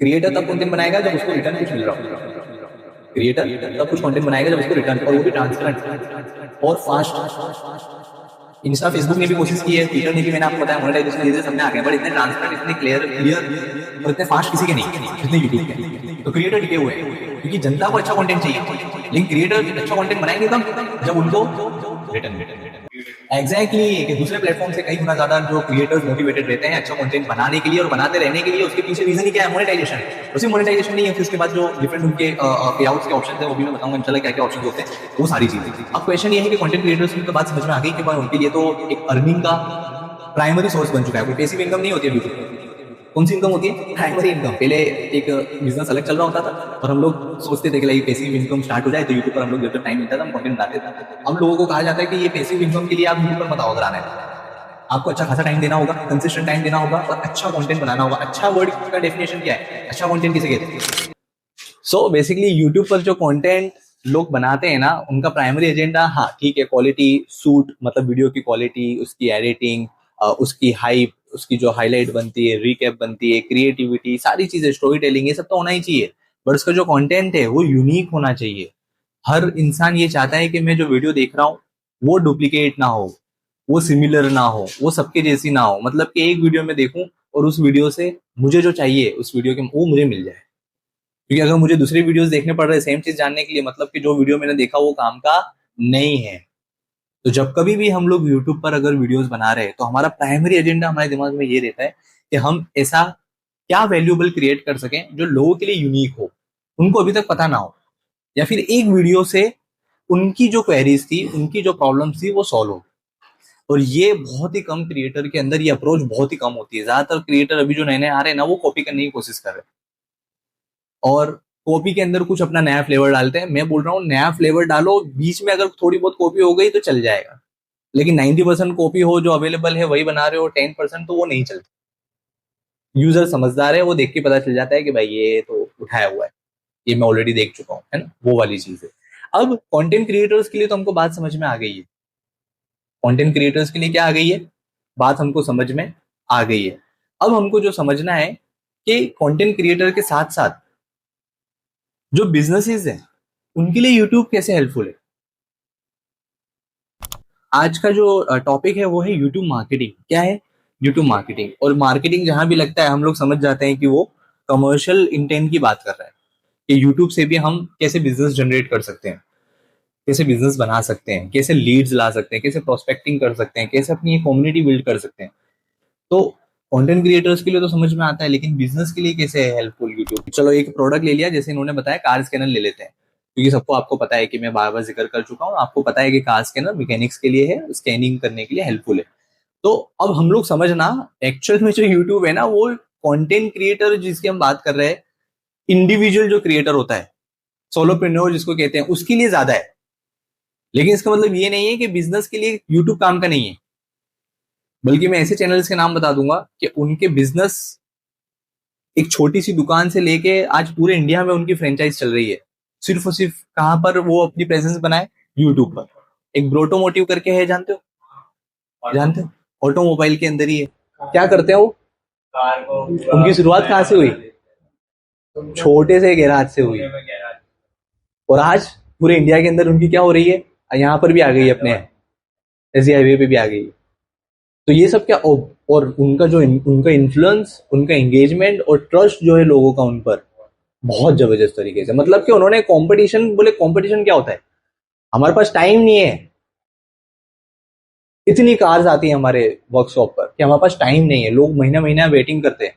Creator तब content बनाएगा जब उसको रिटर्न कुछ मिल रहा हो। क्रिएटर तब कुछ कंटेंट बनाएगा जब उसको रिटर्न, और वो भी ट्रांसपेरेंट और फास्ट। इंस्टा फेसबुक ने भी कोशिश की है, ट्विटर ने भी, मैंने आपको बताया मोनेटाइजेशन धीरे सबने आ गए, बट इतने ट्रांसपेरेंट, इतने क्लियर और इतने फास्ट किसी के नहीं जितने यूट्यूब के। तो क्रिएटर टिके हुए हैं क्योंकि जनता को अच्छा कंटेंट चाहिए, लेकिन क्रिएटर अच्छा कंटेंट बनाएंगे तब जब उनको रिटर्न। एग्जैक्टली कि दूसरे प्लेटफॉर्म से कई गुना ज्यादा जो क्रिएटर्स मोटिवेटेड रहते हैं अच्छा कंटेंट बनाने के लिए और बनाते रहने के लिए, उसके पीछे रीजन ही क्या है? मोनेटाइजेशन। उसी मोनेटाइजेशन नहीं है, फिर उसके बाद जो डिफरेंट उनके पे आउट्स के ऑप्शन है वो भी मैं बताऊंगा इंशाल्लाह क्या क्या ऑप्शन होते हैं, वो सारी चीजें। अब क्वेश्चन ये है कि कंटेंट क्रिएटर्स की तो बात समझ में आ गई कि उनके लिए तो एक अर्निंग का प्राइमरी सोर्स बन चुका है, कोई पैसिव इनकम नहीं होती है यूट्यूब पर। कौन सी इनकम होती है? Primary income. पहले एक बिजनेस अलग चल रहा होता था और हम लोग सोचते थे कि लाइक पैसिव इनकम स्टार्ट हो जाए तो यूट्यूब पर हम लोग जब तक टाइम मिलता था हम कंटेंट बनाते थे। अब लोगों को कहा जाता है कि ये पैसिव इनकम के लिए आप यूट्यूब पर मत आओ, अगर आना है आपको अच्छा खासा टाइम देना होगा, कंसिस्टेंट टाइम देना होगा और अच्छा कंटेंट बनाना होगा। अच्छा वर्ड का डेफिनेशन क्या है? अच्छा कंटेंट किसे कहते हैं? सो बेसिकली यूट्यूब पर जो कंटेंट लोग बनाते हैं ना, उनका प्राइमरी एजेंडा, हाँ ठीक है, क्वालिटी सूट, मतलब वीडियो की क्वालिटी, उसकी एडिटिंग, उसकी हाइप, उसकी जो हाईलाइट बनती है, रिकैप बनती है, क्रिएटिविटी, सारी चीजें, स्टोरी टेलिंग, ये सब तो होना ही चाहिए। बट उसका जो कंटेंट है वो यूनिक होना चाहिए। हर इंसान ये चाहता है कि मैं जो वीडियो देख रहा हूँ वो डुप्लीकेट ना हो, वो सिमिलर ना हो, वो सबके जैसी ना हो। मतलब कि एक वीडियो में देखूं और उस वीडियो से मुझे जो चाहिए उस वीडियो के वो मुझे मिल जाए। क्योंकि अगर मुझे दूसरी वीडियोस देखने पड़ रहे हैं सेम चीज जानने के लिए, मतलब कि जो वीडियो मैंने देखा वो काम का नहीं है। तो जब कभी भी हम लोग यूट्यूब पर अगर वीडियोस बना रहे हैं तो हमारा प्राइमरी एजेंडा हमारे दिमाग में ये रहता है कि हम ऐसा क्या वैल्यूएबल क्रिएट कर सकें जो लोगों के लिए यूनिक हो, उनको अभी तक पता ना हो, या फिर एक वीडियो से उनकी जो क्वेरीज थी, उनकी जो प्रॉब्लम्स थी वो सॉल्व हो। और ये बहुत ही कम क्रिएटर के अंदर ये अप्रोच बहुत ही कम होती है। ज्यादातर क्रिएटर अभी जो नए नए आ रहे हैं ना, वो कॉपी करने की कोशिश कर रहे हैं और कॉपी के अंदर कुछ अपना नया फ्लेवर डालते हैं। मैं बोल रहा हूँ नया फ्लेवर डालो, बीच में अगर थोड़ी बहुत कॉपी हो गई तो चल जाएगा, लेकिन 90% कॉपी हो जो अवेलेबल है वही बना रहे हो, 10% तो वो नहीं चलती। यूजर समझदार है, वो देख के पता चल जाता है कि भाई ये तो उठाया हुआ है, ये मैं ऑलरेडी देख चुका हूँ, है ना, वो वाली चीज है। अब कंटेंट क्रिएटर्स के लिए तो हमको बात समझ में आ गई है। कंटेंट क्रिएटर्स के लिए क्या आ गई है? बात हमको समझ में आ गई है। अब हमको जो समझना है कि कंटेंट क्रिएटर के साथ साथ जो बिजनेसेस हैं उनके लिए यूट्यूब कैसे हेल्पफुल है। आज का जो टॉपिक है वो है यूट्यूब मार्केटिंग। क्या है? YouTube marketing. और मार्केटिंग जहां भी लगता है हम लोग समझ जाते हैं कि वो कमर्शियल इंटेंट की बात कर रहा है कि यूट्यूब से भी हम कैसे बिजनेस जनरेट कर सकते हैं, कैसे बिजनेस बना सकते हैं, कैसे लीड्स ला सकते हैं, कैसे प्रोस्पेक्टिंग कर सकते हैं, कैसे अपनी कम्युनिटी बिल्ड कर सकते हैं। तो कंटेंट क्रिएटर्स के लिए तो समझ में आता है, लेकिन बिजनेस के लिए कैसे है हेल्पफुल यूट्यूब। चलो एक प्रोडक्ट ले लिया, जैसे इन्होंने बताया कार स्कैनर ले लेते हैं, क्योंकि सबको आपको पता है कि मैं बार बार जिक्र कर चुका हूँ, आपको पता है कि कार स्कैनर मैकेनिक्स के लिए है, स्कैनिंग करने के लिए हेल्पफुल है। तो अब हम लोग समझना, एक्चुअल में जो यूट्यूब है ना, वो कंटेंट क्रिएटर जिसकी हम बात कर रहे हैं, इंडिविजुअल जो क्रिएटर होता है, सोलोप्रेन्योर जिसको कहते हैं, उसके लिए ज्यादा है। लेकिन इसका मतलब ये नहीं है कि बिजनेस के लिए यूट्यूब काम का नहीं है, बल्कि मैं ऐसे चैनल्स के नाम बता दूंगा कि उनके बिजनेस एक छोटी सी दुकान से लेके आज पूरे इंडिया में उनकी फ्रेंचाइज चल रही है। सिर्फ और सिर्फ कहां पर वो अपनी प्रेजेंस बनाए? यूट्यूब पर। एक ब्रोटोमोटिव करके है, जानते हो? जानते हो? ऑटोमोबाइल के अंदर ही है। क्या करते हैं वो? उनकी शुरुआत कहाँ से हुई? छोटे से गैराज से हुई, और आज पूरे इंडिया के अंदर उनकी क्या हो रही है? यहाँ पर भी आ गई है, अपने एसजी हाईवे पे भी आ गई है। तो ये सब क्या, और उनका जो उनका इन्फ्लुएंस, उनका एंगेजमेंट और ट्रस्ट जो है लोगों का उन पर, बहुत जबरदस्त तरीके से। मतलब कि उन्होंने कंपटीशन, बोले कंपटीशन क्या होता है? हमारे पास टाइम नहीं है, इतनी कार्स आती है हमारे वर्कशॉप पर कि हमारे पास टाइम नहीं है, लोग महीना महीना वेटिंग करते हैं।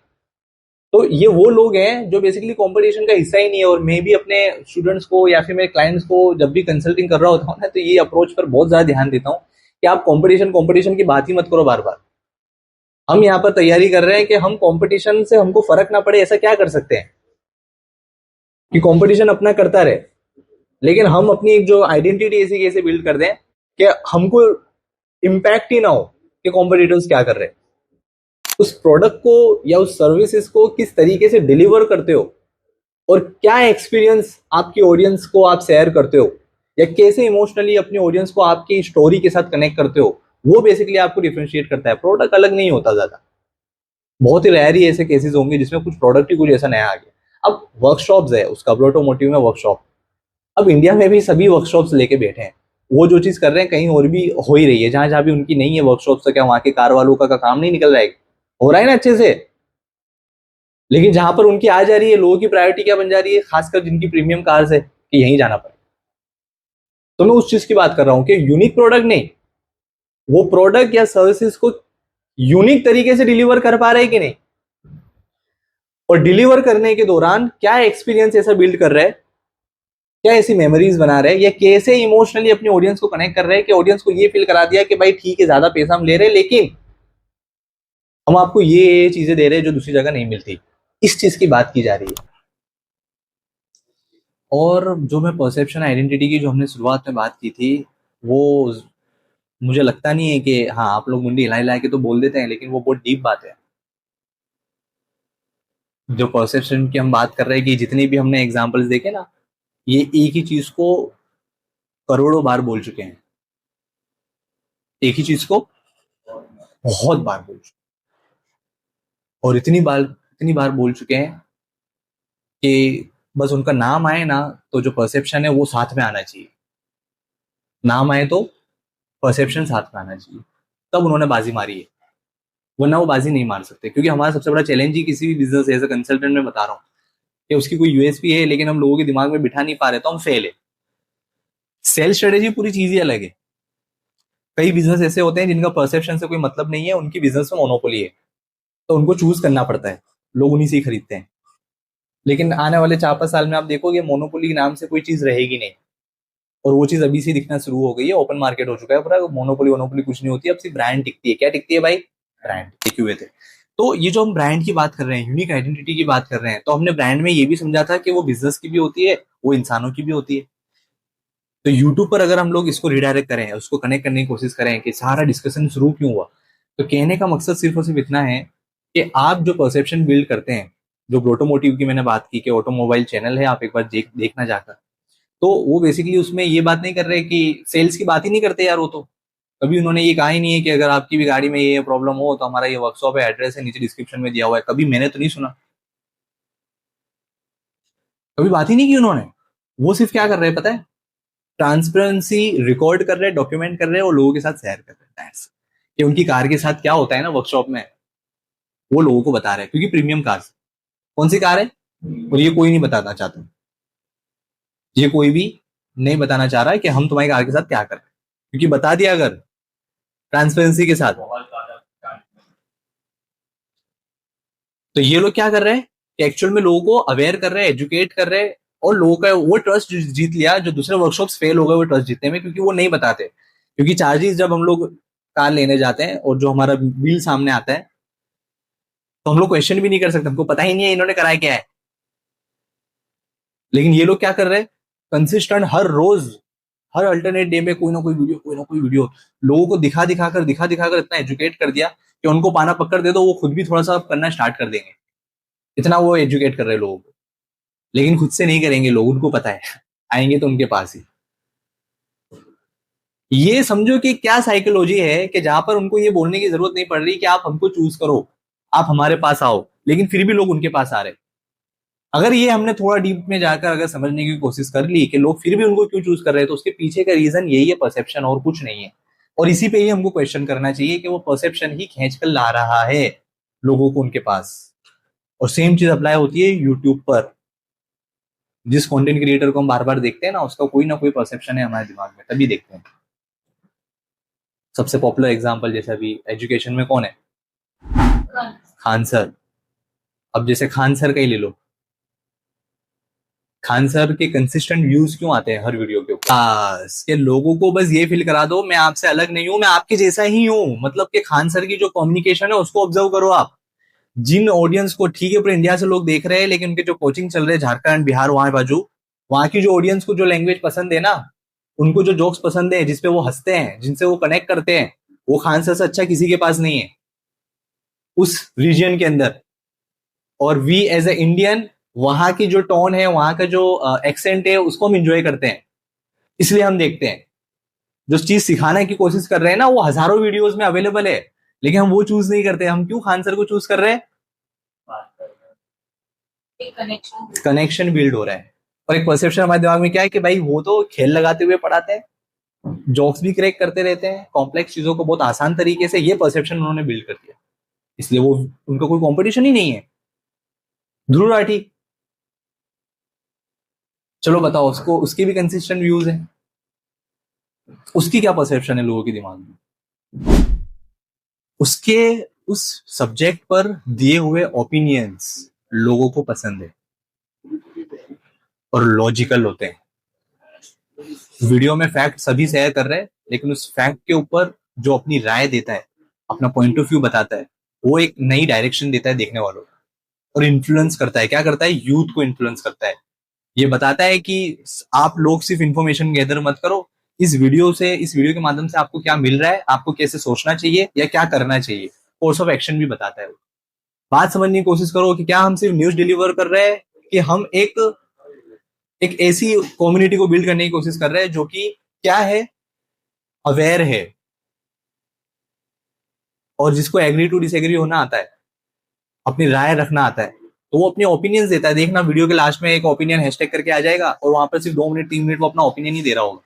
तो ये वो लोग हैं जो बेसिकली कंपटीशन का हिस्सा ही नहीं है। और मैं भी अपने स्टूडेंट्स को या फिर मेरे क्लाइंट्स को जब भी कंसल्टिंग कर रहा होता हूँ ना, तो ये अप्रोच पर बहुत ज्यादा ध्यान देता हूँ कि आप कंपटीशन की बात ही मत करो बार बार। हम यहाँ पर तैयारी कर रहे हैं कि हम कंपटीशन से हमको फर्क ना पड़े, ऐसा क्या कर सकते हैं कि कंपटीशन अपना करता रहे, लेकिन हम अपनी एक जो आइडेंटिटी ऐसी कैसे बिल्ड कर दें कि हमको इम्पैक्ट ही ना हो कि कॉम्पिटिटर्स क्या कर रहे हैं। उस प्रोडक्ट को या उस सर्विसेज को किस तरीके से डिलीवर करते हो, और क्या एक्सपीरियंस आपकी ऑडियंस को आप शेयर करते हो, या कैसे इमोशनली अपनी ऑडियंस को आपकी स्टोरी के साथ कनेक्ट करते हो, वो बेसिकली आपको डिफरेंशिएट करता है। प्रोडक्ट अलग नहीं होता ज्यादा, बहुत ही रेयर ही ऐसे केसेस होंगे जिसमें कुछ प्रोडक्ट ही कुछ ऐसा नया आ गया। अब वर्कशॉप्स है, उसका ऑटोमोटिव में वर्कशॉप, अब इंडिया में भी सभी वर्कशॉप्स लेके बैठे हैं। वो जो चीज कर रहे हैं कहीं और भी हो ही रही है, जहां जहां भी उनकी नहीं है वर्कशॉप, तो क्या वहां के कार वालों का काम नहीं निकल रहा है? हो रहा है ना अच्छे से। लेकिन जहां पर उनकी आ जा रही है, लोगों की प्रायोरिटी क्या बन जा रही है, खासकर जिनकी प्रीमियम कार्स है, कि यहीं जाना पड़े। तो मैं उस चीज की बात कर रहा हूं कि यूनिक प्रोडक्ट नहीं, वो प्रोडक्ट या सर्विसेज को यूनिक तरीके से डिलीवर कर पा रहे हैं कि नहीं, और डिलीवर करने के दौरान क्या एक्सपीरियंस ऐसा बिल्ड कर रहे हैं, क्या ऐसी मेमोरीज बना रहे हैं, या कैसे इमोशनली अपनी ऑडियंस को कनेक्ट कर रहे हैं कि ऑडियंस को ये फील करा दिया कि भाई ठीक है, ज्यादा पैसा हम ले रहे हैं लेकिन हम आपको ये चीजें दे रहे हैं जो दूसरी जगह नहीं मिलती। इस चीज की बात की जा रही है। और जो मैं परसेप्शन आइडेंटिटी की जो हमने शुरुआत में बात की थी, वो मुझे लगता नहीं है कि हाँ आप लोग मुंडी हिला हिला के तो बोल देते हैं, लेकिन वो बहुत डीप बात है। जो परसेप्शन की हम बात कर रहे हैं कि जितने भी हमने एग्जांपल्स देखे ना, ये एक ही चीज को करोड़ों बार बोल चुके हैं, एक ही चीज को बहुत बार बोल चुके हैं, और इतनी बार बोल चुके हैं कि बस उनका नाम आए ना, तो जो परसेप्शन है वो साथ में आना चाहिए। नाम आए तो परसेप्शन साथ में आना चाहिए, तब उन्होंने बाजी मारी है, वरना वो बाजी नहीं मार सकते। क्योंकि हमारा सबसे बड़ा चैलेंज ही किसी भी बिजनेस एज अ कंसल्टेंट में बता रहा हूँ कि उसकी कोई यूएसपी है लेकिन हम लोगों के दिमाग में बिठा नहीं पा रहे, तो हम फेल है। सेल स्ट्रेटेजी पूरी चीज ही अलग है। कई बिजनेस ऐसे होते हैं जिनका परसेप्शन से कोई मतलब नहीं है, उनकी बिजनेस में मोनोपोली है, तो उनको चूज करना पड़ता है, लोग उन्हीं से ही खरीदते हैं। लेकिन आने वाले 4-5 साल में आप देखोगे मोनोपोली के नाम से कोई चीज रहेगी नहीं, और वो चीज अभी से दिखना शुरू हो गई है। ओपन मार्केट हो चुका है पूरा, मोनोपोली वोनोपोली कुछ नहीं होती, अब सिर्फ ब्रांड टिकती है। क्या टिकती है भाई? ब्रांड टिके हुए थे। तो ये जो हम ब्रांड की बात कर रहे हैं, यूनिक आइडेंटिटी की बात कर रहे हैं, तो हमने ब्रांड में ये भी समझा था कि वो बिजनेस की भी होती है, वो इंसानों की भी होती है। तो यूट्यूब पर अगर हम लोग इसको रिडायरेक्ट करें, उसको कनेक्ट करने की कोशिश करें कि सारा डिस्कशन शुरू क्यों हुआ, तो कहने का मकसद सिर्फ और सिर्फ इतना है कि आप जो परसेप्शन बिल्ड करते हैं, जो ऑटोमोटिव की मैंने बात की कि ऑटोमोबाइल चैनल है, आप एक बार देखना जाकर, तो वो बेसिकली उसमें ये बात नहीं कर रहे कि सेल्स की बात ही नहीं करते यार। वो तो कभी उन्होंने ये कहा ही नहीं है कि अगर आपकी भी गाड़ी में ये प्रॉब्लम हो तो हमारा ये वर्कशॉप है, एड्रेस है नीचे डिस्क्रिप्शन में दिया हुआ है। कभी मैंने तो नहीं सुना, कभी बात ही नहीं की उन्होंने। वो सिर्फ क्या कर रहे हैं पता है? ट्रांसपेरेंसी रिकॉर्ड कर रहे हैं, डॉक्यूमेंट कर रहे हैं और लोगों के साथ शेयर कर रहे हैं कि उनकी कार के साथ क्या होता है ना वर्कशॉप में, वो लोगों को बता रहे हैं। क्योंकि प्रीमियम कार कौन सी कार है, और ये कोई नहीं बताना चाहता, ये कोई भी नहीं बताना चाह रहा है कि हम तुम्हारी कार के साथ क्या कर रहे हैं। क्योंकि बता दिया अगर ट्रांसपेरेंसी के साथ, तो ये लोग क्या कर रहे हैं कि एक्चुअल में लोगों को अवेयर कर रहे हैं, एजुकेट कर रहे हैं, और लोगों का वो ट्रस्ट जीत लिया। जो दूसरे वर्कशॉप्स फेल हो गए वो ट्रस्ट जीतने में, क्योंकि वो नहीं बताते। क्योंकि चार्जेस जब हम लोग कार लेने जाते हैं और जो हमारा बिल सामने आता है, तो हम लोग क्वेश्चन भी नहीं कर सकते, हमको पता ही नहीं है इन्होंने कराया क्या है। लेकिन ये लोग क्या कर रहे हैं, कंसिस्टेंट हर रोज, हर अल्टरनेट डे में कोई ना कोई वीडियो, कोई ना कोई वीडियो, लोगों को दिखा दिखा कर इतना एजुकेट कर दिया कि उनको पाना पकड़ दे दो, वो खुद भी थोड़ा सा करना स्टार्ट कर देंगे। इतना वो एजुकेट कर रहे हैं लोगों को। लेकिन खुद से नहीं करेंगे लोग, उनको पता है आएंगे तो उनके पास ही। ये समझो कि क्या साइकोलॉजी है कि जहां पर उनको ये बोलने की जरूरत नहीं पड़ रही कि आप हमको चूज करो, आप हमारे पास आओ, लेकिन फिर भी लोग उनके पास आ रहे हैं। अगर ये हमने थोड़ा डीप में जाकर अगर समझने की कोशिश कर ली कि लोग फिर भी उनको क्यों चूज कर रहे हैं, तो उसके पीछे का रीजन यही है, परसेप्शन, और कुछ नहीं है। और इसी पे ही हमको क्वेश्चन करना चाहिए कि वो परसेप्शन ही खींच कर ला रहा है लोगों को उनके पास। और सेम चीज अप्लाई होती है यूट्यूब पर। जिस कंटेंट क्रिएटर को हम बार बार देखते हैं ना, उसका कोई ना कोई परसेप्शन है हमारे दिमाग में, तभी देखते हैं। सबसे पॉपुलर एग्जांपल जैसे अभी एजुकेशन में कौन है? खान सर। अब जैसे खान सर का ही ले लो, खान सर के कंसिस्टेंट व्यूज क्यों आते हैं हर वीडियो के ऊपर? बस के लोगों को बस ये फील करा दो मैं आपसे अलग नहीं हूं, मैं आपके जैसा ही हूं। मतलब कि खान सर की जो कम्युनिकेशन है उसको ऑब्जर्व करो आप। जिन ऑडियंस को, ठीक है पूरे इंडिया से लोग देख रहे हैं, लेकिन उनके जो कोचिंग चल रहे हैं झारखंड बिहार वहां बाजू, वहां की जो ऑडियंस को जो लैंग्वेज पसंद है ना, उनको जो जोक्स पसंद है, जिसपे वो हंसते हैं, जिनसे वो कनेक्ट करते हैं, वो खान सर से अच्छा किसी के पास नहीं है उस रीजन के अंदर। और वी एज ए इंडियन, वहां की जो टोन है, वहां का जो एक्सेंट है, उसको हम इंजॉय करते हैं, इसलिए हम देखते हैं। जो चीज सिखाने की कोशिश कर रहे हैं ना, वो हजारों वीडियोस में अवेलेबल है, लेकिन हम वो चूज नहीं करते। हम क्यों खान सर को चूज कर रहे हैं? कनेक्शन बिल्ड हो रहा है। और एक परसेप्शन हमारे दिमाग में क्या है कि भाई वो तो खेल लगाते हुए पढ़ाते हैं, जोक्स भी क्रैक करते रहते हैं, कॉम्प्लेक्स चीजों को बहुत आसान तरीके से, ये परसेप्शन उन्होंने बिल्ड कर दिया, इसलिए वो उनका कोई कंपटीशन ही नहीं है। ध्रुव राठी, चलो बताओ, उसको उसकी भी कंसिस्टेंट व्यूज है, उसकी क्या परसेप्शन है लोगों के दिमाग में, उसके उस सब्जेक्ट पर दिए हुए ओपिनियंस लोगों को पसंद है और लॉजिकल होते हैं। वीडियो में फैक्ट सभी शेयर कर रहे हैं, लेकिन उस फैक्ट के ऊपर जो अपनी राय देता है, अपना पॉइंट ऑफ व्यू बताता है, वो एक नई डायरेक्शन देता है देखने वालों को, और इन्फ्लुएंस करता है। क्या करता है? यूथ को इन्फ्लुएंस करता है। ये बताता है कि आप लोग सिर्फ इंफॉर्मेशन गैदर मत करो, इस वीडियो के माध्यम से आपको क्या मिल रहा है, आपको कैसे सोचना चाहिए या क्या करना चाहिए, कोर्स ऑफ एक्शन भी बताता है। बात समझने की कोशिश करो कि क्या हम सिर्फ न्यूज डिलीवर कर रहे हैं, कि हम एक ऐसी कम्युनिटी को बिल्ड करने की कोशिश कर रहे हैं जो कि क्या है, अवेयर है, और जिसको एग्री टू डिसएग्री होना आता है, अपनी राय रखना आता है, तो वो अपने ओपिनियंस देता है। देखना वीडियो के लास्ट में एक ओपिनियन हैशटैग करके आ जाएगा, और वहां पर सिर्फ 2 मिनट 3 मिनट वो अपना ओपिनियन ही दे रहा होगा।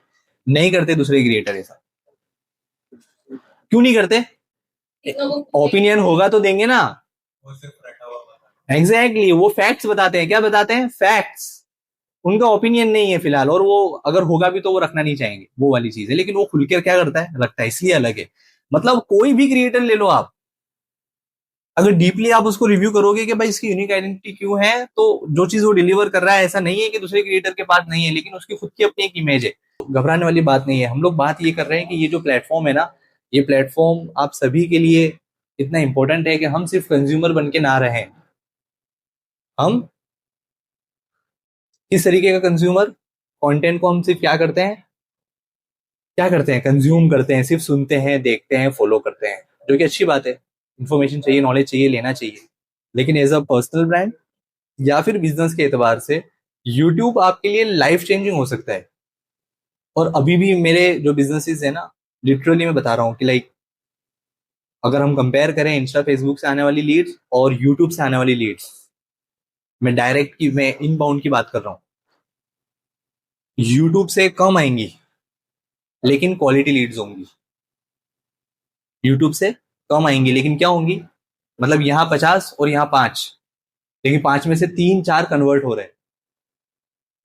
नहीं करते दूसरे क्रिएटर ऐसा। क्यों नहीं करते? ओपिनियन होगा तो देंगे ना। एग्जैक्टली exactly, वो फैक्ट्स बताते हैं। क्या बताते हैं? फैक्ट्स। उनका ओपिनियन नहीं है फिलहाल, और वो अगर होगा भी तो वो रखना नहीं चाहेंगे, वो वाली चीज है। लेकिन वो खुलकर क्या करता है? रखता है, इसलिए अलग है। मतलब कोई भी क्रिएटर ले लो आप, अगर डीपली आप उसको रिव्यू करोगे कि भाई इसकी यूनिक आइडेंटिटी क्यों है, तो जो चीज वो डिलीवर कर रहा है, ऐसा नहीं है कि दूसरे क्रिएटर के पास नहीं है, लेकिन उसकी खुद की अपनी एक इमेज है। घबराने वाली बात नहीं है। हम लोग बात ये कर रहे हैं कि ये जो प्लेटफॉर्म है ना, ये प्लेटफॉर्म आप सभी के लिए इतना इंपॉर्टेंट है कि हम सिर्फ कंज्यूमर बन के ना रहें। हम किस तरीके का कंज्यूमर? कंटेंट को हम सिर्फ क्या करते हैं? कंज्यूम करते हैं, सिर्फ सुनते हैं, देखते हैं, फॉलो करते हैं, जो कि अच्छी बात है। इंफॉर्मेशन चाहिए, नॉलेज चाहिए, लेना चाहिए। लेकिन एज अ पर्सनल ब्रांड या फिर बिजनेस के एतबार से यूट्यूब आपके लिए लाइफ चेंजिंग हो सकता है। और अभी भी मेरे जो बिजनेसेस है ना, लिटरली मैं बता रहा हूँ कि लाइक, अगर हम कंपेयर करें इंस्टा फेसबुक से आने वाली लीड्स और यूट्यूब से आने वाली लीड्स, मैं इनबाउंड की बात कर रहा हूँ, यूट्यूब से कम आएंगी लेकिन क्वालिटी लीड्स होंगी। यूट्यूब से कम आएंगी लेकिन क्या होंगी? मतलब यहाँ 50 और यहाँ 5, लेकिन 5 में से 3 4 कन्वर्ट हो रहे हैं,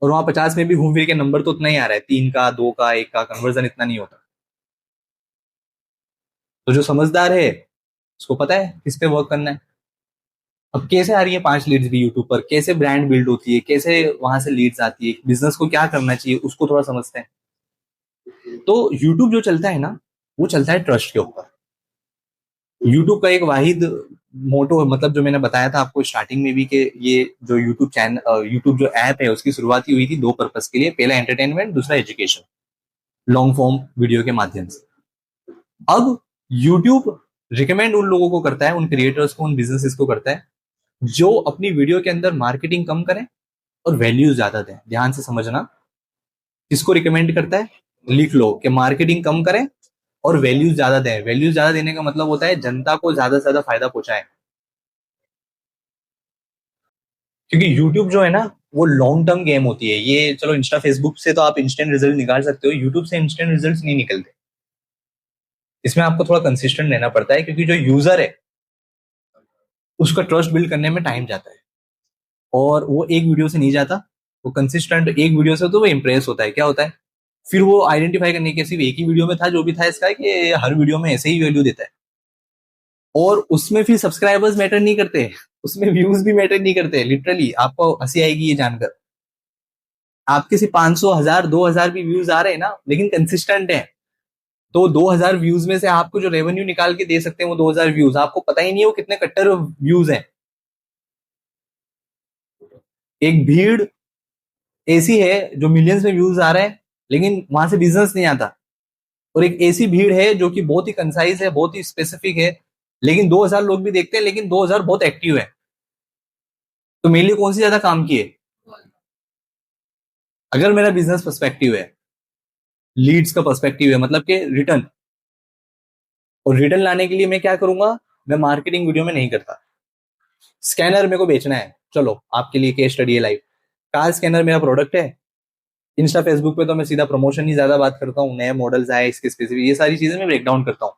और वहां 50 में भी घूम फिर के नंबर तो उतना ही आ रहा है, 3 का 2 का 1 का कन्वर्जन इतना नहीं होता। तो जो समझदार है उसको पता है किस पे वर्क करना है। अब कैसे आ रही है 5 लीड्स भी यूट्यूब पर, कैसे ब्रांड बिल्ड होती है, कैसे वहां से लीड्स आती है, बिजनेस को क्या करना चाहिए, उसको थोड़ा समझते हैं। तो यूट्यूब जो चलता है ना, वो चलता है ट्रस्ट के ऊपर। यूट्यूब का एक वाहिद मोटो, मतलब जो मैंने बताया था आपको स्टार्टिंग में भी, कि ये जो यूट्यूब जो ऐप है उसकी शुरुआत ही हुई थी 2 पर्पस के लिए। पहला एंटरटेनमेंट, दूसरा एजुकेशन, लॉन्ग फॉर्म वीडियो के माध्यम से। अब यूट्यूब रिकमेंड उन लोगों को करता है, उन क्रिएटर्स को, उन बिजनेसेस को करता है जो अपनी वीडियो के अंदर मार्केटिंग कम करें और वैल्यू ज्यादा दें। ध्यान से समझना, किसको रिकमेंड करता है? लिख लो कि मार्केटिंग कम करें और वैल्यूज ज्यादा दें। वैल्यूज ज्यादा देने का मतलब होता है जनता को ज्यादा से ज्यादा फायदा पहुंचाएं। क्योंकि यूट्यूब जो है ना, वो लॉन्ग टर्म गेम होती है। ये चलो इंस्टा फेसबुक से तो आप इंस्टेंट रिजल्ट निकाल सकते हो, यूट्यूब से इंस्टेंट रिजल्ट नहीं निकलते। इसमें आपको थोड़ा कंसिस्टेंट रहना पड़ता है, क्योंकि जो यूजर है उसका ट्रस्ट बिल्ड करने में टाइम जाता है, और वो एक वीडियो से नहीं जाता। वो कंसिस्टेंट एक वीडियो से तो वो इंप्रेस होता है। क्या होता है फिर? वो आइडेंटिफाई करने के, सिर्फ एक ही वीडियो में था जो भी था इसका, कि हर वीडियो में ऐसे ही वैल्यू देता है। और उसमें फिर सब्सक्राइबर्स मैटर नहीं करते, उसमें व्यूज भी मैटर नहीं करते। लिटरली आपको हंसी आएगी ये जानकर, आपके सिर्फ 500 1000 2000 भी व्यूज आ रहे हैं ना, लेकिन कंसिस्टेंट है, तो 2000 व्यूज में से आपको जो रेवेन्यू निकाल के दे सकते हैं वो 2000 व्यूज, आपको पता ही नहीं है वो कितने कट्टर व्यूज हैं। एक भीड़ ऐसी है जो मिलियंस में व्यूज आ रहे हैं, लेकिन वहां से बिजनेस नहीं आता। और एक ऐसी भीड़ है जो कि बहुत ही कंसाइज है, बहुत ही स्पेसिफिक है, लेकिन 2000 लोग भी देखते हैं, लेकिन 2000 बहुत एक्टिव है। तो मेरे लिए कौन सी ज्यादा काम की है? अगर मेरा बिजनेस पर्सपेक्टिव है, लीड्स का पर्सपेक्टिव है, मतलब कि रिटर्न, और रिटर्न लाने के लिए मैं क्या करूंगा? मैं मार्केटिंग वीडियो में नहीं करता। स्कैनर मेरे को बेचना है, चलो आपके लिए केस स्टडी है लाइव। कार स्कैनर मेरा प्रोडक्ट है। इंस्टा फेसबुक पे तो मैं सीधा प्रमोशन ही ज्यादा बात करता हूँ, नए मॉडल्स आए इसके स्पेसिफिक, ये सारी चीजें मैं ब्रेक डाउन करता हूँ।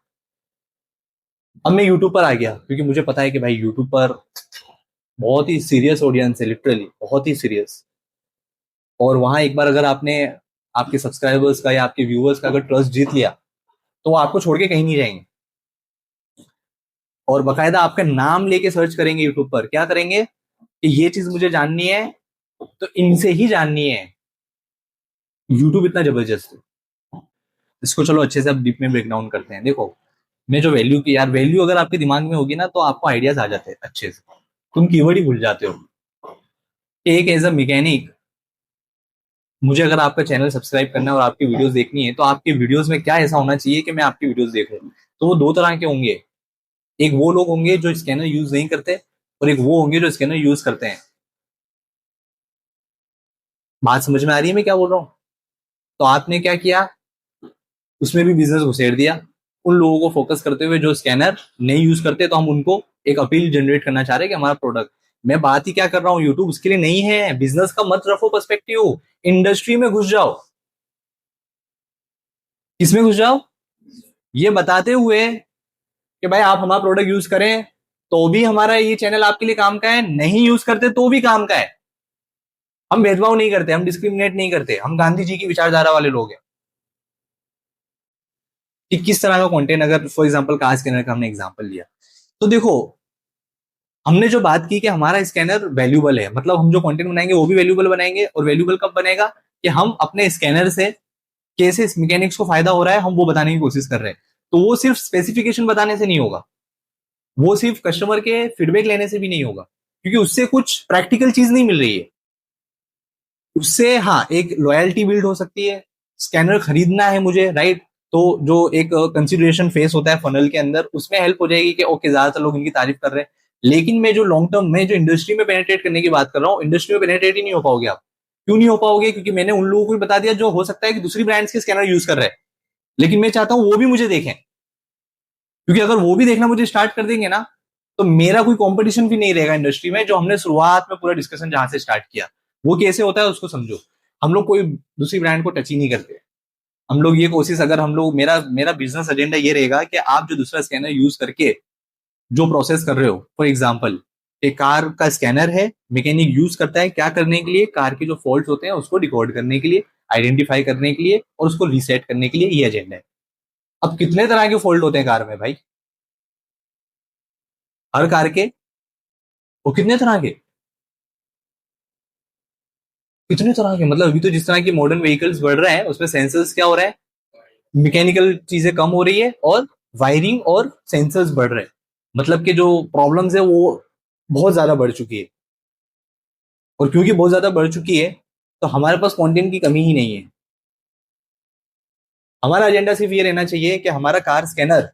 अब मैं यूट्यूब पर आ गया, क्योंकि मुझे पता है कि भाई यूट्यूब पर बहुत ही सीरियस ऑडियंस है, लिटरली बहुत ही सीरियस। और वहां एक बार अगर आपने आपके सब्सक्राइबर्स का या आपके व्यूअर्स का अगर ट्रस्ट जीत लिया, तो वो आपको छोड़ के कहीं नहीं जाएंगे। और बकायदा आपका नाम लेके सर्च करेंगे यूट्यूब पर, क्या करेंगे कि ये चीज मुझे जाननी है तो इनसे ही जाननी है। यूट्यूब इतना जबरदस्त है। इसको चलो अच्छे से अब डीप में ब्रेक डाउन करते हैं। देखो, मैं जो वैल्यू की, यार वैल्यू अगर आपके दिमाग में होगी ना तो आपको आइडियाज आ जाते हैं अच्छे से, तुम कीवर्ड ही भूल जाते हो। एक एज अ मैकेनिक, मुझे अगर आपका चैनल सब्सक्राइब करना है और आपकी वीडियोस देखनी है, तो आपकी वीडियोस में क्या ऐसा होना चाहिए कि मैं आपकी वीडियोस देख लूं। तो वो दो तरह के होंगे। एक वो लोग होंगे जो स्कैनर यूज नहीं करते, और एक वो होंगे जो स्कैनर यूज करते हैं। बात समझ में आ रही है मैं क्या बोल रहा हूँ? तो आपने क्या किया, उसमें भी बिजनेस घुसेड़ दिया। उन लोगों को फोकस करते हुए जो स्कैनर नहीं यूज करते, तो हम उनको एक अपील जनरेट करना चाह रहे हैं कि हमारा प्रोडक्ट। मैं बात ही क्या कर रहा हूँ, यूट्यूब उसके लिए नहीं है। बिजनेस का मत रखो पर्सपेक्टिव, इंडस्ट्री में घुस जाओ। किसमें घुस जाओ? ये बताते हुए कि भाई आप हमारा प्रोडक्ट यूज करें तो भी हमारा ये चैनल आपके लिए काम का है, नहीं यूज करते तो भी काम का है। हम भेदभाव नहीं करते, हम डिस्क्रिमिनेट नहीं करते, हम गांधी जी की विचारधारा वाले लोग हैं। कि किस तरह का कंटेंट, अगर फॉर एग्जांपल कार स्कैनर का हमने एग्जांपल लिया, तो देखो हमने जो बात की कि हमारा स्कैनर वैल्यूबल है, मतलब हम जो कंटेंट बनाएंगे वो भी वैल्यूबल बनाएंगे। और वैल्यूबल कब बनेगा कि हम अपने स्कैनर से कैसे मैकेनिक्स को फायदा हो रहा है हम वो बताने की कोशिश कर रहे हैं। तो वो सिर्फ स्पेसिफिकेशन बताने से नहीं होगा, वो सिर्फ कस्टमर के फीडबैक लेने से भी नहीं होगा, क्योंकि उससे कुछ प्रैक्टिकल चीज नहीं मिल रही है। उससे हाँ एक लॉयल्टी बिल्ड हो सकती है। स्कैनर खरीदना है मुझे, राइट? तो जो एक कंसिडरेशन फेस होता है फनल के अंदर, उसमें हेल्प हो जाएगी कि ओके ज्यादातर लोग इनकी तारीफ कर रहे हैं। लेकिन मैं जो लॉन्ग टर्म में जो इंडस्ट्री में पेनिट्रेट करने की बात कर रहा हूँ, इंडस्ट्री में पेनिट्रेट ही नहीं हो पाओगे आप। क्यों नहीं हो पाओगे? क्योंकि मैंने उन लोगों को भी बता दिया जो हो सकता है कि दूसरी ब्रांड्स के स्कैनर यूज कर रहे हैं, लेकिन मैं चाहता हूं वो भी मुझे देखें। क्योंकि अगर वो भी देखना मुझे स्टार्ट कर देंगे ना, तो मेरा कोई कंपटीशन भी नहीं रहेगा इंडस्ट्री में। जो हमने शुरुआत में पूरा डिस्कशन जहां से स्टार्ट किया, वो कैसे होता है उसको समझो। हम लोग कोई दूसरी ब्रांड को टच ही नहीं करते। हम लोग ये कोशिश, अगर हम लोग, मेरा मेरा बिजनेस एजेंडा ये रहेगा कि आप जो दूसरा स्कैनर यूज करके जो प्रोसेस कर रहे हो, फॉर एग्जाम्पल एक कार का स्कैनर है, मैकेनिक यूज करता है क्या करने के लिए, कार के जो फॉल्ट होते हैं उसको डिकोड करने के लिए, आइडेंटिफाई करने के लिए और उसको रीसेट करने के लिए, ये एजेंडा है। अब कितने तरह के फॉल्ट होते हैं कार में भाई, हर कार के, वो कितने तरह के, कितने तरह के, मतलब अभी तो जिस तरह की मॉडर्न व्हीकल्स बढ़ रहे हैं उसमें सेंसर्स क्या हो रहा है, मैकेनिकल चीजें कम हो रही है और वायरिंग और सेंसर्स बढ़ रहे हैं। मतलब कि जो प्रॉब्लम्स है वो बहुत ज्यादा बढ़ चुकी है। और क्योंकि बहुत ज्यादा बढ़ चुकी है, तो हमारे पास कंटेंट की कमी ही नहीं है। हमारा एजेंडा सिर्फ ये रहना चाहिए कि हमारा कार स्कैनर,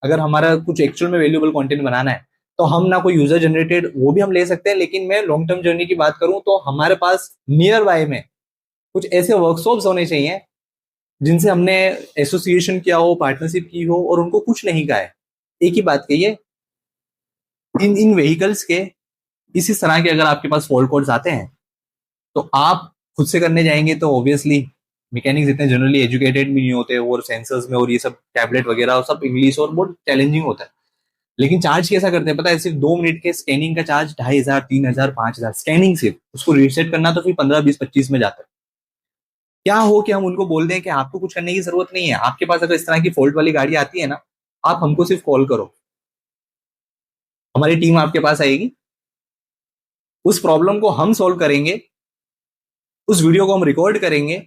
अगर हमारा कुछ एक्चुअल में वैल्यूबल कंटेंट बनाना है, तो हम ना कोई यूजर जनरेटेड वो भी हम ले सकते हैं, लेकिन मैं लॉन्ग टर्म जर्नी की बात करूं तो हमारे पास नियर बाय में कुछ ऐसे वर्कशॉप्स होने चाहिए जिनसे हमने एसोसिएशन किया हो, पार्टनरशिप की हो और उनको कुछ नहीं कहा है। एक ही बात कहिए, इन इन व्हीकल्स के इस तरह के अगर आपके पास फॉल्ट कोड्स आते हैं, तो आप खुद से करने जाएंगे तो ऑब्वियसली मैकेनिक्स इतने जनरली एजुकेटेड भी नहीं होते, और सेंसर्स में और ये सब टैबलेट वगैरह और सब इंग्लिश और बहुत चैलेंजिंग होता है। लेकिन चार्ज कैसा करते हैं पता है? सिर्फ 2 मिनट के स्कैनिंग का चार्ज 2,500, 3,000, 5,000 स्कैनिंग, सिर्फ उसको रीसेट करना तो फिर 15, 20, 25 में जाता है। क्या हो कि हम उनको बोल दें कि आपको कुछ करने की जरूरत नहीं है, आपके पास अगर इस तरह की फॉल्ट वाली गाड़ी आती है ना, आप हमको सिर्फ कॉल करो, हमारी टीम आपके पास आएगी, उस प्रॉब्लम को हम सॉल्व करेंगे, उस वीडियो को हम रिकॉर्ड करेंगे।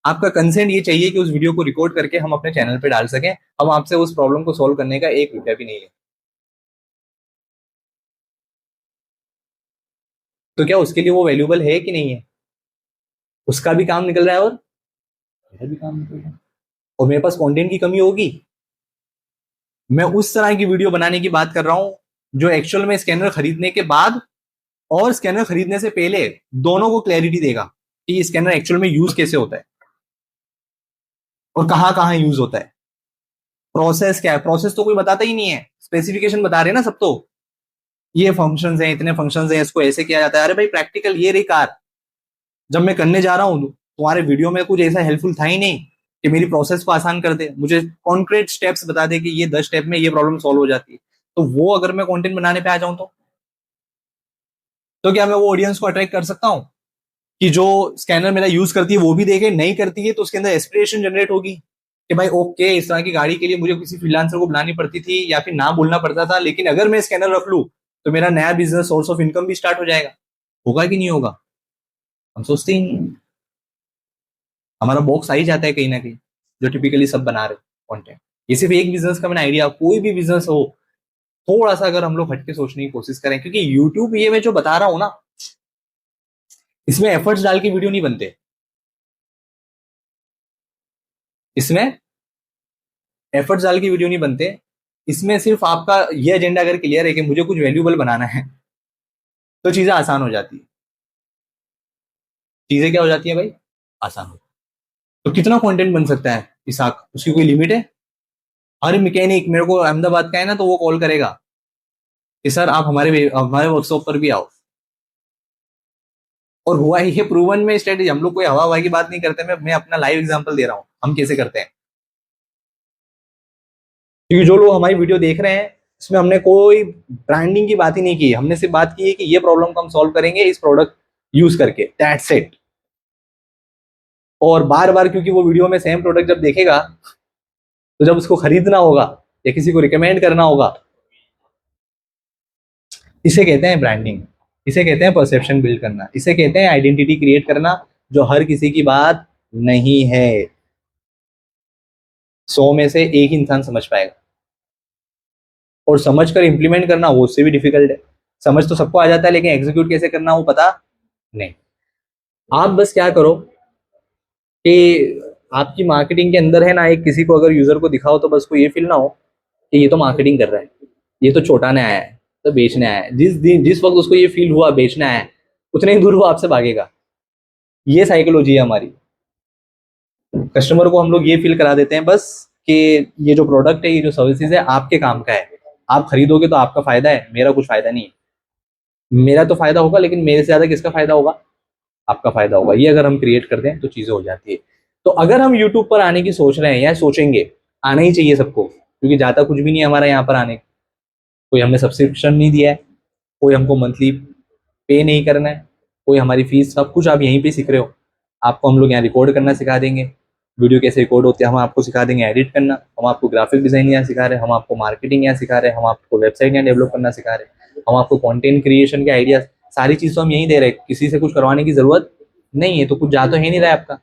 आपका कंसेंट ये चाहिए कि उस वीडियो को रिकॉर्ड करके हम अपने चैनल पे डाल सकें। हम आपसे उस प्रॉब्लम को सॉल्व करने का 1 रुपया भी नहीं है। तो क्या उसके लिए वो वैल्यूबल है कि नहीं है? उसका भी काम निकल रहा है और मेरा भी काम निकल रहा है। और मेरे पास कंटेंट की कमी होगी, मैं उस तरह की वीडियो बनाने की बात कर रहा हूं जो एक्चुअल में स्कैनर खरीदने के बाद और स्कैनर खरीदने से पहले दोनों को क्लैरिटी देगा कि स्कैनर एक्चुअल में यूज कैसे होता है और कहां कहां यूज होता है। प्रोसेस क्या है, प्रोसेस तो कोई बताता ही नहीं है, स्पेसिफिकेशन बता रहे हैं ना सब तो। ये फंक्शंस हैं, इतने फंक्शंस हैं, इसको ऐसे किया जाता है। अरे भाई प्रैक्टिकल ये रही कार, जब मैं करने जा रहा हूँ तुम्हारे वीडियो में कुछ ऐसा हेल्पफुल था ही नहीं कि मेरी प्रोसेस को आसान कर दे, मुझे कॉन्क्रीट स्टेप्स बता दे कि ये 10 स्टेप में ये प्रॉब्लम सॉल्व हो जाती है। तो वो अगर मैं कंटेंट बनाने पे आ जाऊं तो क्या मैं वो ऑडियंस को अट्रैक्ट कर सकता हूँ कि जो स्कैनर मेरा यूज करती है वो भी देखे, नहीं करती है तो उसके अंदर एस्पिरेशन जनरेट होगी कि भाई ओके, इस तरह की गाड़ी के लिए मुझे किसी फ्रीलांसर को बुलानी पड़ती थी या फिर ना बोलना पड़ता था, लेकिन अगर मैं स्कैनर रख लूं तो मेरा नया बिजनेस सोर्स ऑफ इनकम भी स्टार्ट हो जाएगा। होगा कि नहीं होगा? हम सोचते ही नहीं। हमारा बॉक्स आ ही जाता है कहीं ना कहीं, जो टिपिकली सब बना रहे कंटेंट। ये सिर्फ एक बिजनेस का मैंने आइडिया, कोई भी बिजनेस हो, थोड़ा सा अगर हम लोग हटके सोचने की कोशिश करें, क्योंकि यूट्यूब ये मैं जो बता रहा हूं ना, इसमें एफर्ट्स डाल के वीडियो नहीं बनते। इसमें एफर्ट्स डाल के वीडियो नहीं बनते। इसमें सिर्फ आपका ये एजेंडा अगर क्लियर है कि मुझे कुछ वैल्यूबल बनाना है, तो चीजें आसान हो जाती है। चीजें क्या हो जाती है भाई? आसान हो। तो कितना कंटेंट बन सकता है इसाक, उसकी कोई लिमिट है? हर मैकेनिक मेरे को अहमदाबाद का है ना, तो वो कॉल करेगा कि सर आप हमारे वर्कशॉप पर भी आओ। और हुआ ही है, प्रूवन में स्ट्रेटेजी। हम लोग कोई हवा हवा की बात नहीं करते, मैं अपना लाइव एग्जांपल दे रहा हूँ हम कैसे करते हैं। क्योंकि जो लोग हमारी वीडियो देख रहे हैं, इसमें हमने कोई ब्रांडिंग की बात ही नहीं की, हमने सिर्फ बात की है कि ये प्रॉब्लम को हम सॉल्व करेंगे इस प्रोडक्ट यूज करके, दैट्स इट। और बार बार, क्योंकि वो वीडियो में सेम प्रोडक्ट जब देखेगा, तो जब उसको खरीदना होगा या किसी को रिकमेंड करना होगा, इसे कहते हैं ब्रांडिंग, इसे कहते हैं परसेप्शन बिल्ड करना, इसे कहते हैं आइडेंटिटी क्रिएट करना, जो हर किसी की बात नहीं है। 100 में से एक ही इंसान समझ पाएगा, और समझ कर इंप्लीमेंट करना वो उससे भी डिफिकल्ट है। समझ तो सबको आ जाता है, लेकिन एग्जीक्यूट कैसे करना वो पता नहीं। आप बस क्या करो कि आपकी मार्केटिंग के अंदर है ना, एक किसी को अगर यूजर को दिखाओ तो बस को ये फील ना हो कि ये तो मार्केटिंग कर रहा है, ये तो चौटाने आया है, तो बेचने आया है। जिस वक्त उसको ये फील हुआ बेचने आया है, उतने ही दूर वो आपसे भागेगा। ये साइकोलॉजी है हमारी। कस्टमर को हम लोग ये फील करा देते हैं बस कि ये जो प्रोडक्ट है, ये जो सर्विसेज है, आपके काम का है, आप खरीदोगे तो आपका फायदा है, मेरा कुछ फायदा नहीं है। मेरा तो फायदा होगा, लेकिन मेरे से ज्यादा किसका फायदा होगा? आपका फायदा होगा। ये अगर हम क्रिएट करते हैं तो चीजें हो जाती है। तो अगर हम यूट्यूब पर आने की सोच रहे हैं या सोचेंगे, आना ही चाहिए सबको, क्योंकि जाता कुछ भी नहीं है हमारा यहाँ पर आने। कोई हमने सब्सक्रिप्शन नहीं दिया है, कोई हमको मंथली पे नहीं करना है, कोई हमारी फीस, सब कुछ आप यहीं पे सीख रहे हो। आपको हम लोग यहाँ रिकॉर्ड करना सिखा देंगे, वीडियो कैसे रिकॉर्ड होते हैं हम आपको सिखा देंगे, एडिट करना हम आपको, ग्राफिक डिजाइन यहाँ सिखा रहे हैं हम आपको, मार्केटिंग यहाँ सिखा रहे हैं हम आपको, वेबसाइट यहाँ डेवलप करना सिखा रहे हैं हम आपको, कंटेंट क्रिएशन के आइडिया, सारी चीज तो हम यहीं दे रहे हैं। किसी से कुछ करवाने की जरूरत नहीं है, तो कुछ जा तो है नहीं रहा है आपका।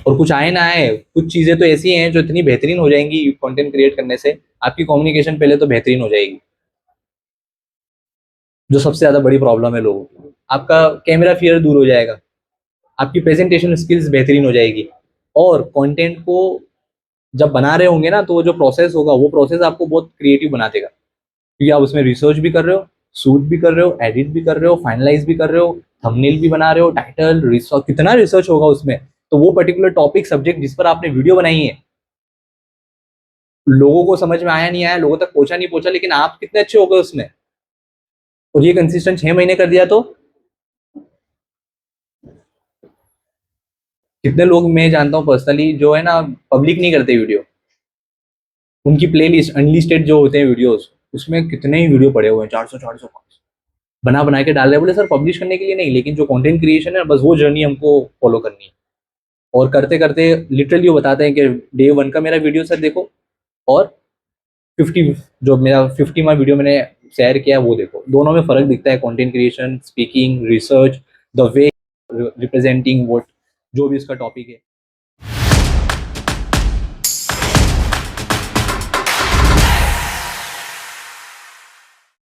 और कुछ आए ना आए, कुछ चीजें तो ऐसी हैं जो इतनी बेहतरीन हो जाएंगी कंटेंट क्रिएट करने से। आपकी कम्युनिकेशन पहले तो बेहतरीन हो जाएगी, जो सबसे ज्यादा बड़ी प्रॉब्लम है लोगों की। आपका कैमरा फियर दूर हो जाएगा, आपकी प्रेजेंटेशन स्किल्स बेहतरीन हो जाएगी, और कंटेंट को जब बना रहे होंगे ना, तो वो जो प्रोसेस होगा, वो प्रोसेस आपको बहुत क्रिएटिव बना देगा, क्योंकि आप उसमें रिसर्च भी कर रहे हो, शूट भी कर रहे हो, एडिट भी कर रहे हो, फाइनलाइज भी कर रहे हो, थंबनेल भी बना रहे हो, टाइटल रिसर्च, कितना रिसर्च होगा उसमें। तो वो पर्टिकुलर टॉपिक सब्जेक्ट जिस पर आपने वीडियो बनाई है, लोगों को समझ में आया नहीं आया, लोगों तक पहुंचा नहीं पहुंचा, लेकिन आप कितने अच्छे हो गए उसमें, और ये कंसिस्टेंट 6 महीने कर दिया, तो कितने लोग मैं जानता हूँ पर्सनली जो है ना, पब्लिक नहीं करते वीडियो, उनकी प्लेलिस्ट अनलिस्टेड जो होते हैं वीडियोस, उसमें कितने ही वीडियो पड़े हुए हैं, 400 बना बना के डाल रहे हैं। बोले सर पब्लिश करने के लिए नहीं, लेकिन जो कंटेंट क्रिएशन है बस वो जर्नी हमको फॉलो करनी है। और करते करते लिटरली वो बताते हैं कि डे 1 का मेरा वीडियो सर देखो, और 50, जो मेरा 50वां वीडियो मैंने शेयर किया है वो देखो। दोनों में फर्क दिखता है, content creation, speaking, research, the way representing vote, जो भी उसका टॉपिक है।